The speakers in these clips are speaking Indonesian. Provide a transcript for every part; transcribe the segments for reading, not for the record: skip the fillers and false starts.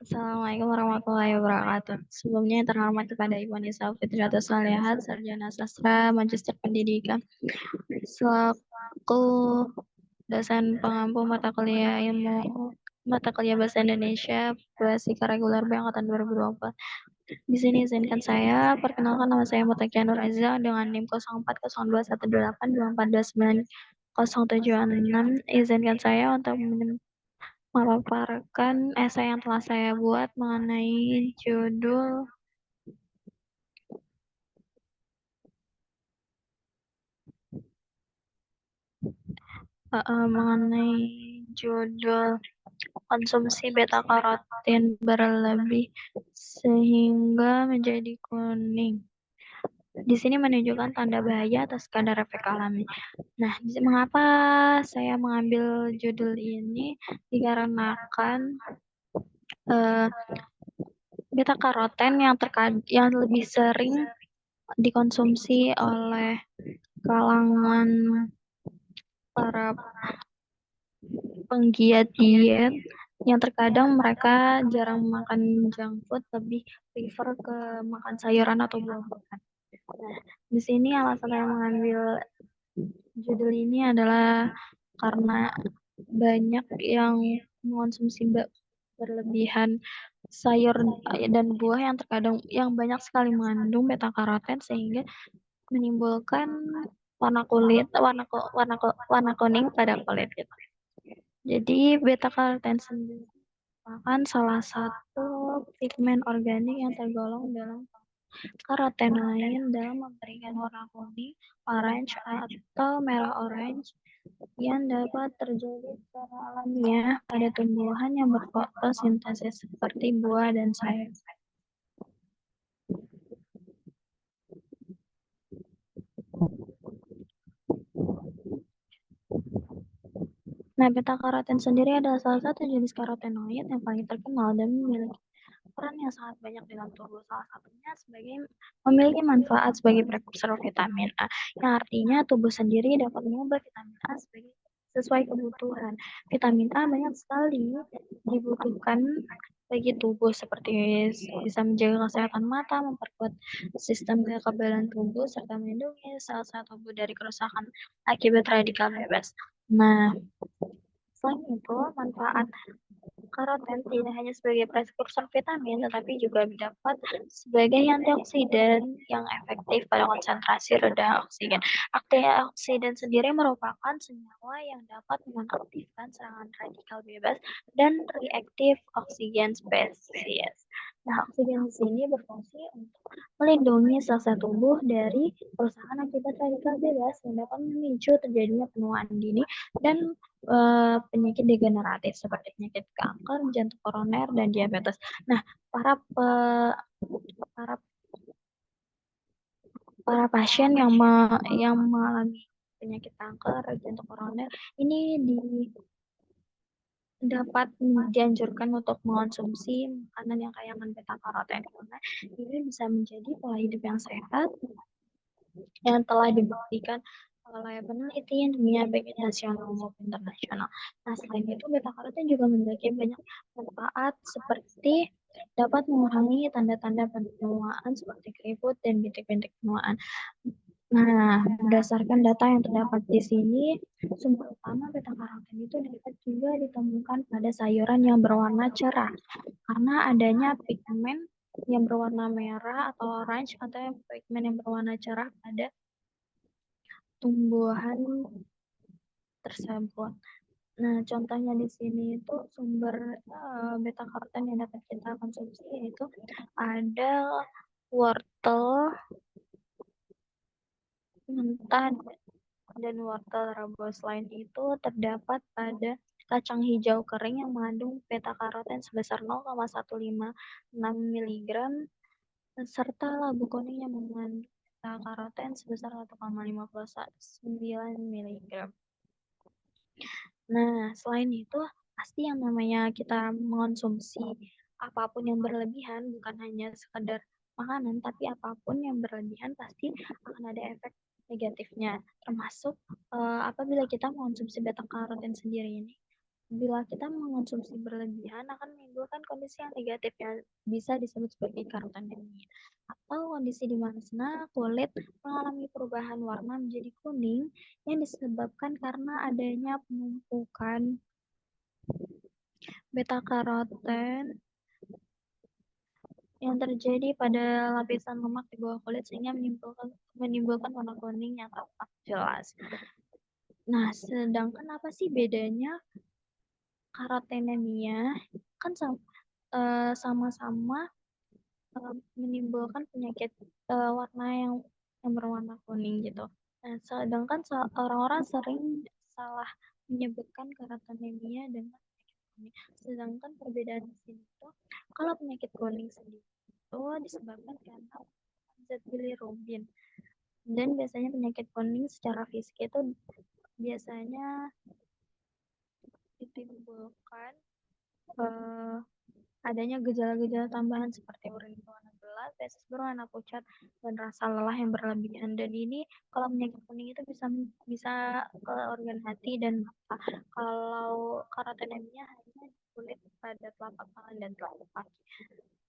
Assalamualaikum warahmatullahi wabarakatuh. Sebelumnya yang terhormat kepada Ibu Nisa Fitriyatus Salihat, Sarjana Sastra, Magister Pendidikan, selaku dosen pengampu mata kuliah Bahasa Indonesia Basika Reguler B angkatan 2024. Di sini izinkan saya perkenalkan, nama saya Mutakia Nur Aziza dengan NIM 04021824290706. Izinkan saya untuk memaparkan esai yang telah saya buat mengenai judul konsumsi beta karotin berlebih sehingga menjadi kuning. Di sini menunjukkan tanda bahaya atas kadar efek alami. Nah, mengapa saya mengambil judul ini? Dikarenakan beta karoten yang lebih sering dikonsumsi oleh kalangan para penggiat diet yang terkadang mereka jarang makan junk food, lebih prefer ke makan sayuran atau buah-buahan. Nah, di sini alasan saya mengambil judul ini adalah karena banyak yang mengonsumsi berlebihan sayur dan buah yang terkadang yang banyak sekali mengandung beta karoten sehingga menimbulkan warna kuning pada kulit gitu. Jadi beta karoten sendiri merupakan salah satu pigmen organik yang tergolong dalam karotenoid dalam memberikan warna kuning, orange atau merah orange yang dapat terjadi secara alamiah pada tumbuhan yang berfotosintesis seperti buah dan sayur. Nah, beta karoten sendiri adalah salah satu jenis karotenoid yang paling terkenal dan memiliki peran yang sangat banyak dalam tubuh. Salah satunya memiliki manfaat sebagai prekursor vitamin A, yang artinya tubuh sendiri dapat mengubah vitamin A sesuai kebutuhan. Vitamin A banyak sekali dibutuhkan bagi tubuh, seperti bisa menjaga kesehatan mata, memperkuat sistem kekebalan tubuh, serta melindungi sel-sel tubuh dari kerusakan akibat radikal bebas. Nah, selain itu, manfaat karoten tidak hanya sebagai prekursor vitamin, tetapi juga dapat sebagai antioksidan yang efektif pada konsentrasi rendah oksigen. Antioksidan sendiri merupakan senyawa yang dapat mengaktifkan serangan radikal bebas dan reaktif oksigen spesies. Nah, oksigen di sini berfungsi untuk melindungi sel-sel tubuh dari kerusakan akibat radikal bebas yang dapat memicu terjadinya penuaan dini dan penyakit degeneratif seperti penyakit kanker, jantung koroner, dan diabetes. Nah, para para pasien yang mengalami penyakit kanker, jantung koroner ini dapat dianjurkan untuk mengonsumsi makanan yang kaya akan beta karoten karena ini bisa menjadi pola hidup yang sehat yang telah dibuktikan oleh peneliti yang dunia baik nasional maupun internasional. Nah, selain itu beta karoten juga memiliki banyak manfaat seperti dapat mengurangi tanda-tanda penuaan seperti keriput dan bintik-bintik penuaan. Nah, berdasarkan data yang terdapat di sini, sumber utama beta karoten itu dapat juga ditemukan pada sayuran yang berwarna cerah karena adanya pigmen yang berwarna merah atau orange atau pigmen yang berwarna cerah pada tumbuhan tersebut. Nah, contohnya di sini itu sumber beta karoten yang dapat kita konsumsi yaitu ada wortel mentah dan wortel rebus. Selain itu terdapat pada kacang hijau kering yang mengandung beta karoten sebesar 0,156 mg serta labu kuning yang mengandung beta karoten sebesar 1,59 mg. Nah, selain itu, pasti yang namanya kita mengonsumsi apapun yang berlebihan, bukan hanya sekedar makanan, tapi apapun yang berlebihan pasti akan ada efek negatifnya. Termasuk apabila kita mengonsumsi beta karoten sendiri ini, Bila kita mengonsumsi berlebihan akan menimbulkan kondisi yang negatif yang bisa disebut sebagai karotenemia atau kondisi di mana kulit mengalami perubahan warna menjadi kuning yang disebabkan karena adanya penumpukan beta karoten yang terjadi pada lapisan lemak di bawah kulit sehingga menimbulkan warna kuning yang tampak jelas. Nah, sedangkan apa sih bedanya karotenemia? Kan sama-sama menimbulkan penyakit warna yang berwarna kuning gitu. Nah, sedangkan orang-orang sering salah menyebutkan karotenemia dengan penyakit kuning. Sedangkan perbedaan di sini tuh, kalau penyakit kuning sendiri itu disebabkan karena zat bilirubin. Dan biasanya penyakit kuning secara fisik itu biasanya ditimbulkan eh, adanya gejala-gejala tambahan seperti urin berwarna gelap, feses berwarna pucat, dan rasa lelah yang berlebihan. Dan ini kalau penyakit kuning itu bisa bisa ke organ hati dan mata. Kalau karotenemia hanya di kulit pada telapak tangan dan telapak kaki.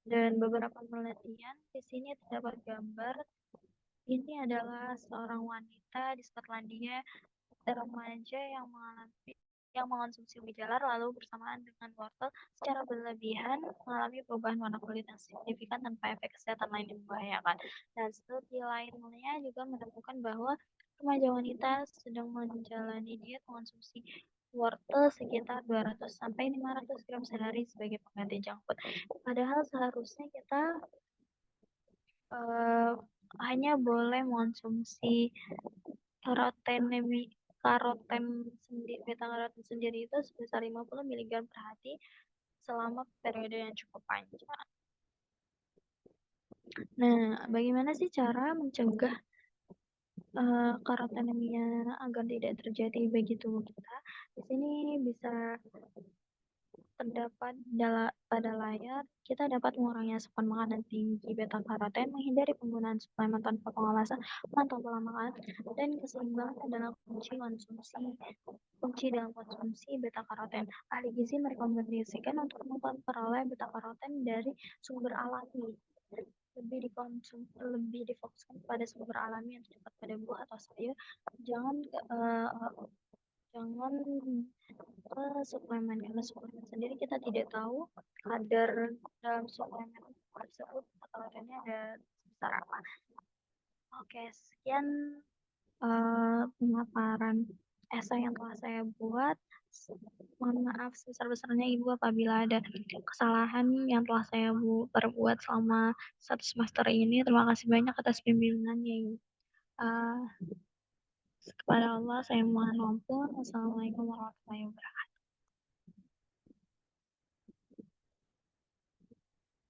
Dan beberapa penelitian di sini terdapat gambar ini adalah seorang wanita di Skotlandia remaja yang mengonsumsi ubi jalar lalu bersamaan dengan wortel secara berlebihan mengalami perubahan warna kulit yang signifikan tanpa efek kesehatan lain yang membahayakan. Dan studi lainnya juga menemukan bahwa remaja wanita sedang menjalani diet mengonsumsi wortel sekitar 200 sampai 500 gram sehari sebagai pengganti junk food. Padahal seharusnya kita uh, hanya boleh mengonsumsi karotenemi karoten sendiri beta karoten sendiri itu sebesar 50 mg per hari selama periode yang cukup panjang. Nah, bagaimana sih cara mencegah karotenemia agar tidak terjadi bagi tubuh kita? Di sini bisa terdapat pada layar, kita dapat mengurangi asupan makanan tinggi beta karoten, menghindari penggunaan suplemen tanpa pengawasan, memantau pola makan, dan keseimbangan adalah kunci dalam konsumsi beta karoten. Ahli gizi merekomendasikan untuk memperoleh beta karoten dari sumber alami. Lebih difokuskan pada sumber alami yang terdapat pada buah atau sayur. Jangan jangan suplemen karena suplemen sendiri kita tidak tahu kadar dalam suplemen tersebut kalorinnya ada sebesar apa. Oke, sekian pemaparan esai yang telah saya buat. Mohon maaf sebesar-besarnya Ibu apabila ada kesalahan yang telah saya perbuat selama satu semester ini. Terima kasih banyak atas bimbingannya. Uh, kepada Allah saya mohon ampun. Wassalamualaikum warahmatullahi wabarakatuh.